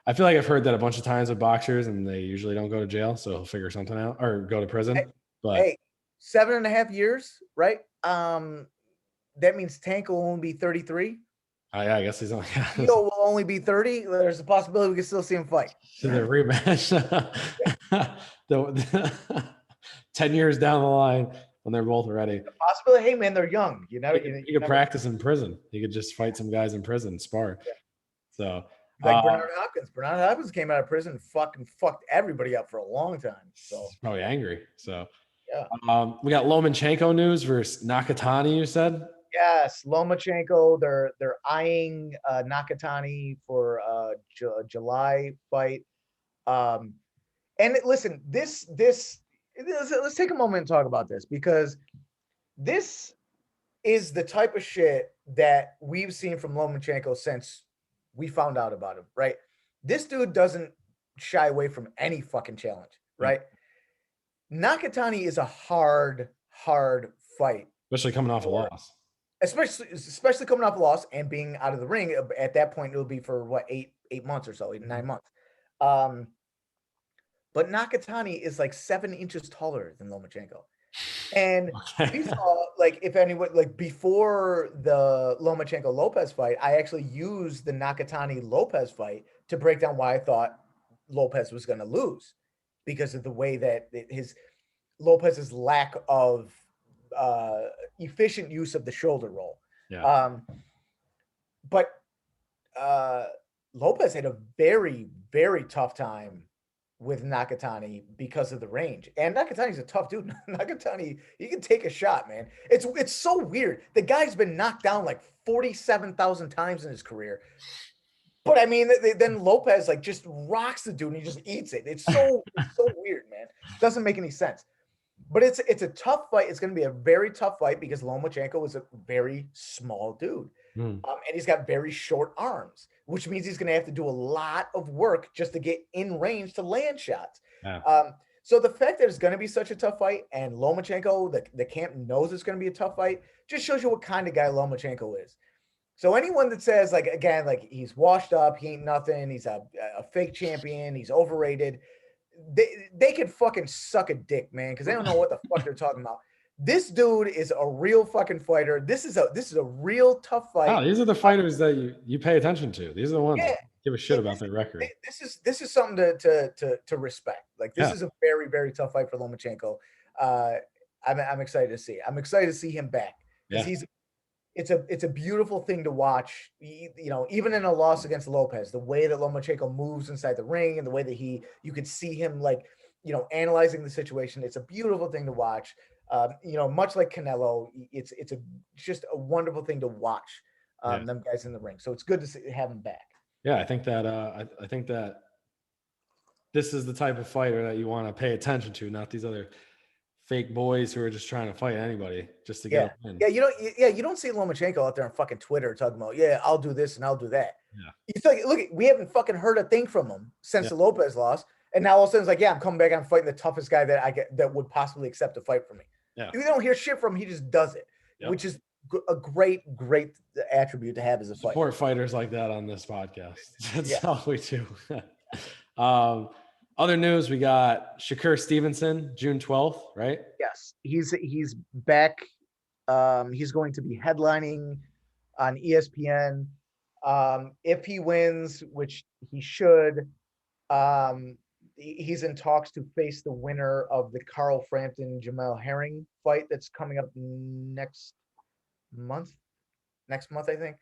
Speaker 1: I feel like I've heard that a bunch of times with boxers, and they usually don't go to jail, so he'll figure something out or go to prison. But
Speaker 2: 7.5 years, right? That means Tank will only be 33.
Speaker 1: Yeah, I guess he's only.
Speaker 2: Tito will only be 30. There's a possibility we can still see him fight.
Speaker 1: The rematch. 10 years down the line when they're both ready.
Speaker 2: The possibility. Hey man, they're young. You
Speaker 1: could practice in prison. He could just fight some guys in prison, spar.
Speaker 2: Yeah.
Speaker 1: So
Speaker 2: like Bernard Hopkins. Bernard Hopkins came out of prison and fucked everybody up for a long time. So
Speaker 1: he's probably angry. So
Speaker 2: yeah.
Speaker 1: We got Lomachenko news versus Nakatani, you said?
Speaker 2: Yes, Lomachenko. They're eyeing Nakatani for a July fight. And listen, let's take a moment and talk about this, because this is the type of shit that we've seen from Lomachenko since we found out about him, right? This dude doesn't shy away from any fucking challenge, right? Nakatani is a hard fight.
Speaker 1: Especially coming off a loss.
Speaker 2: Especially coming off a loss and being out of the ring. At that point, it'll be for what, 8 months or so, 9 months. But Nakatani is like 7 inches taller than Lomachenko. And we saw, like, if anyone, like, before the Lomachenko Lopez fight, I actually used the Nakatani Lopez fight to break down why I thought Lopez was going to lose, because of the way that Lopez's lack of efficient use of the shoulder roll.
Speaker 1: Yeah.
Speaker 2: But Lopez had a very, very tough time with Nakatani because of the range. And Nakatani's a tough dude. Nakatani, he can take a shot, man. It's so weird. The guy's been knocked down like 47,000 times in his career. But I mean, then Lopez like just rocks the dude and he just eats it. It's so weird, man. Doesn't make any sense. But it's a tough fight. It's going to be a very tough fight because Lomachenko is a very small dude. And he's got very short arms, which means he's going to have to do a lot of work just to get in range to land shots.
Speaker 1: Yeah.
Speaker 2: So the fact that it's going to be such a tough fight, and Lomachenko, the camp knows it's going to be a tough fight, just shows you what kind of guy Lomachenko is. So anyone that says, like, again, like he's washed up, he ain't nothing, he's a fake champion, he's overrated, they can fucking suck a dick, man, because they don't know what the fuck they're talking about. This dude is a real fucking fighter. This is a real tough fight.
Speaker 1: Oh, these are the fighters that you pay attention to. These are the ones that give a shit about their record.
Speaker 2: This is something to respect. Like, this is a very, very tough fight for Lomachenko. I'm excited to see. I'm excited to see him back, because it's a beautiful thing to watch. You know, even in a loss against Lopez, the way that Lomachenko moves inside the ring and the way that you could see him like, you know, analyzing the situation. It's a beautiful thing to watch. You know, much like Canelo, it's just a wonderful thing to watch. Them guys in the ring. So it's good to have them back.
Speaker 1: Yeah, I think that I think that this is the type of fighter that you want to pay attention to, not these other fake boys who are just trying to fight anybody just to get a win.
Speaker 2: Yeah, you don't see Lomachenko out there on fucking Twitter talking about, yeah, I'll do this and I'll do that.
Speaker 1: Yeah.
Speaker 2: You like, look, we haven't fucking heard a thing from him since the Lopez loss, and now all of a sudden it's like, yeah, I'm coming back, I'm fighting the toughest guy that would possibly accept a fight from me.
Speaker 1: Yeah.
Speaker 2: We don't hear shit from him, he just does it, which is a great attribute to have as a fighter.
Speaker 1: Support fighters like that on this podcast. That's all we do. Other news, we got Shakur Stevenson, June 12th, right?
Speaker 2: Yes, he's back. He's going to be headlining on ESPN. If he wins, which he should, he's in talks to face the winner of the Carl Frampton Jamel Herring fight that's coming up next month, I think.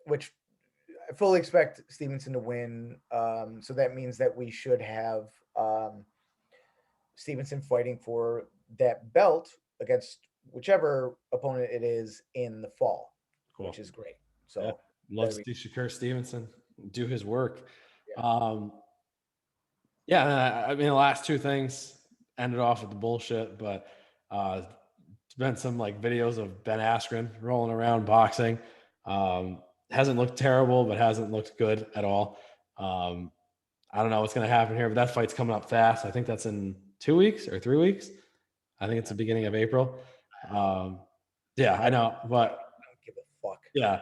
Speaker 2: Which I fully expect Stevenson to win. So that means that we should have Stevenson fighting for that belt against whichever opponent it is in the fall, which is great. So
Speaker 1: love to see Shakur Stevenson do his work.
Speaker 2: Yeah.
Speaker 1: I mean, the last two things ended off with the bullshit, but it's been some like videos of Ben Askren rolling around boxing. Hasn't looked terrible, but hasn't looked good at all. I don't know what's going to happen here, but that fight's coming up fast. I think that's in 2 weeks or 3 weeks. I think it's the beginning of April. Yeah, I know, but
Speaker 2: I don't give a fuck.
Speaker 1: Yeah.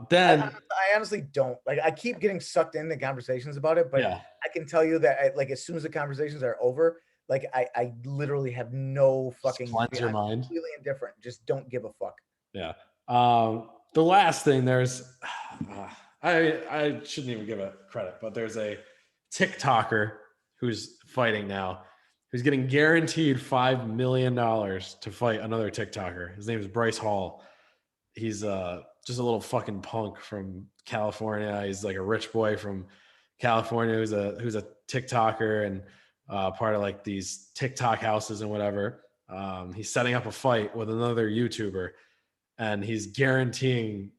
Speaker 1: Then
Speaker 2: I honestly don't. Like, I keep getting sucked into conversations about it, but
Speaker 1: yeah,
Speaker 2: I can tell you that like as soon as the conversations are over, like I literally have no fucking
Speaker 1: cleanse your mind.
Speaker 2: Completely indifferent. Just don't give a fuck.
Speaker 1: Yeah. The last thing, there's I shouldn't even give it credit, but there's a TikToker who's fighting now, who's getting guaranteed $5 million to fight another TikToker. His name is Bryce Hall. He's just a little fucking punk from California. He's like a rich boy from California who's a TikToker and part of like these TikTok houses and whatever. He's setting up a fight with another YouTuber, and he's getting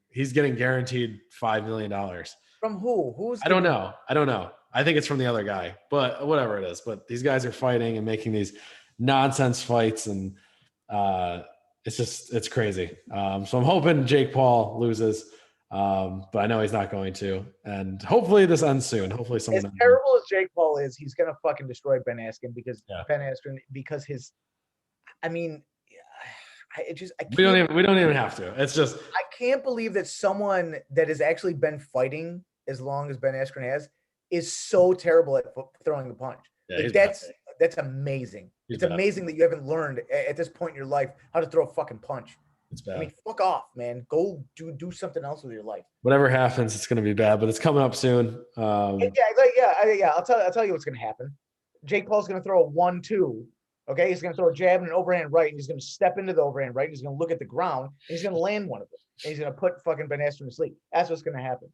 Speaker 1: guaranteed $5 million.
Speaker 2: From who?
Speaker 1: I don't know. I think it's from the other guy, but whatever it is. But these guys are fighting and making these nonsense fights, and it's crazy. So I'm hoping Jake Paul loses, but I know he's not going to. And hopefully this ends soon. Hopefully someone.
Speaker 2: As terrible as Jake Paul is, he's gonna fucking destroy Ben Askren because his. I mean, I
Speaker 1: we don't even have to. It's just
Speaker 2: I can't believe that someone that has actually been fighting as long as Ben Askren has is so terrible at throwing the punch.
Speaker 1: Yeah,
Speaker 2: like, that's amazing. It's amazing that you haven't learned at this point in your life how to throw a fucking punch.
Speaker 1: It's bad.
Speaker 2: I mean, fuck off, man. Go do something else with your life.
Speaker 1: Whatever happens, it's gonna be bad, but it's coming up soon.
Speaker 2: I'll tell you what's gonna happen. Jake Paul's gonna throw a 1-2. Okay, he's going to throw a jab and an overhand right, and he's going to step into the overhand right, and he's going to look at the ground, and he's going to land one of them, and he's going to put fucking Ben Askren to sleep. That's what's going to happen.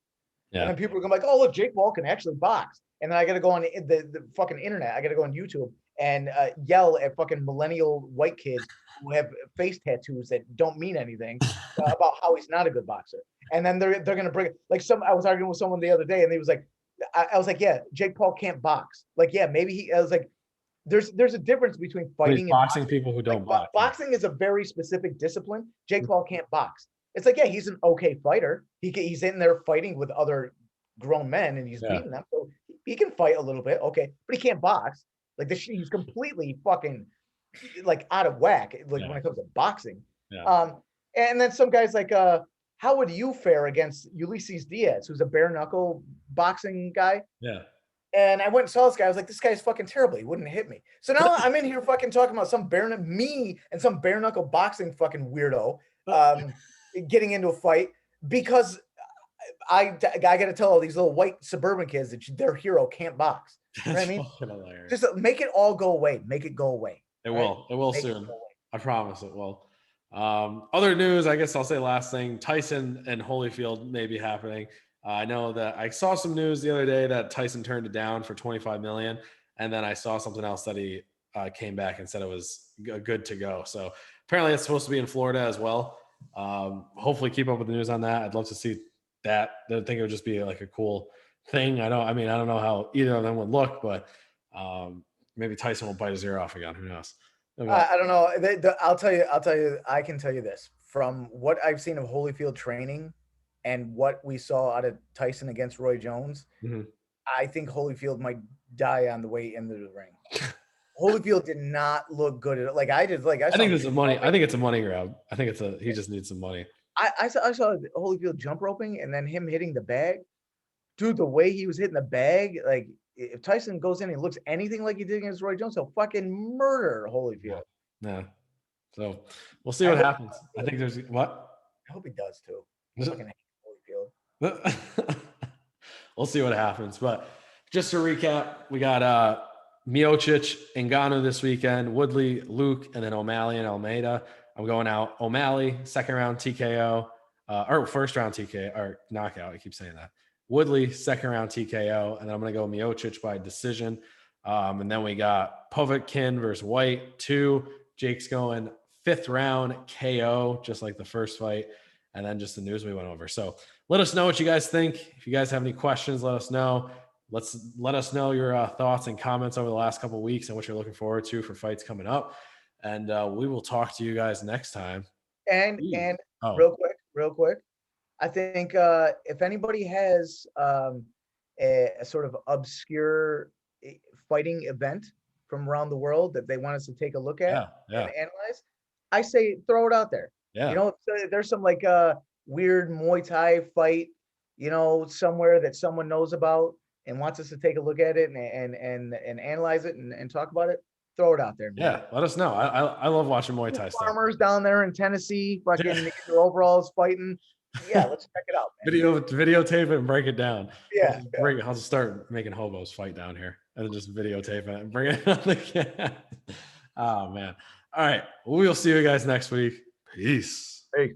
Speaker 2: Yeah. And then people are going to be like, oh, look, Jake Paul can actually box. And then I got to go on the fucking internet. I got to go on YouTube and yell at fucking millennial white kids who have face tattoos that don't mean anything about how he's not a good boxer. And then they're going to bring like I was arguing with someone the other day, and he was like, I was like, yeah, Jake Paul can't box. Like, yeah, maybe I was like, there's a difference between fighting and
Speaker 1: boxing. People who don't box.
Speaker 2: Boxing is a very specific discipline. Jake Paul can't box. It's like, yeah, he's an okay fighter. He's in there fighting with other grown men, and he's beating them. So he can fight a little bit, okay, but he can't box. Like he's completely fucking like out of whack. Like when it comes to boxing. Yeah. And then some guys like, how would you fare against Ulysses Diaz, who's a bare knuckle boxing guy?
Speaker 1: Yeah.
Speaker 2: And I went and saw this guy. I was like, this guy's fucking terrible. He wouldn't hit me. So now I'm in here fucking talking about some bare knuckle boxing fucking weirdo getting into a fight because I got to tell all these little white suburban kids that their hero can't box. You know what I mean? Just make it all go away. Make it go away.
Speaker 1: It will. It will soon. I promise it will. Other news, I guess I'll say last thing, Tyson and Holyfield may be happening. I know that I saw some news the other day that Tyson turned it down for 25 million. And then I saw something else that he came back and said it was good to go. So apparently it's supposed to be in Florida as well. Hopefully keep up with the news on that. I'd love to see that. I think it would just be like a cool thing. I don't know how either of them would look, but maybe Tyson will bite his ear off again. Who knows?
Speaker 2: I don't know. I'll tell you. I can tell you this from what I've seen of Holyfield training and what we saw out of Tyson against Roy Jones.
Speaker 1: Mhm.
Speaker 2: I think Holyfield might die on the way into the ring. Holyfield did not look good at it. Like I
Speaker 1: think it's a money. I think it's a money grab. I think he just needs some money.
Speaker 2: I saw Holyfield jump roping and then him hitting the bag. Dude, the way he was hitting the bag, like if Tyson goes in and looks anything like he did against Roy Jones, he'll fucking murder Holyfield.
Speaker 1: Yeah. So we'll see what happens. I think there's what?
Speaker 2: I hope he does too. Fucking hate
Speaker 1: Holyfield. We'll see what happens. But just to recap, we got Miocic, Ngannu this weekend, Woodley, Luke, and then O'Malley and Almeida. I'm going out O'Malley, second round TKO, or first round TKO or knockout. I keep saying that. Woodley, second round TKO, and then I'm going to go Miocic by decision. And then we got Povetkin versus White, 2. Jake's going 5th round KO, just like the first fight. And then just the news we went over. So let us know what you guys think. If you guys have any questions, let us know. Let us know your thoughts and comments over the last couple of weeks and what you're looking forward to for fights coming up. And we will talk to you guys next time.
Speaker 2: And real quick. I think if anybody has a sort of obscure fighting event from around the world that they want us to take a look at and analyze, I say throw it out there.
Speaker 1: Yeah.
Speaker 2: You know, if there's some like weird Muay Thai fight, you know, somewhere that someone knows about and wants us to take a look at it and analyze it and talk about it, throw it out there, man.
Speaker 1: Yeah, let us know. I love watching Muay Thai stuff.
Speaker 2: Farmers down there in Tennessee, fucking in their overalls fighting. Yeah, let's check it out, man.
Speaker 1: Videotape it and break it down.
Speaker 2: Yeah.
Speaker 1: I'll just start making hobos fight down here and then just videotape it and bring it on the camera. Oh man. All right. We'll see you guys next week. Peace.
Speaker 2: Hey.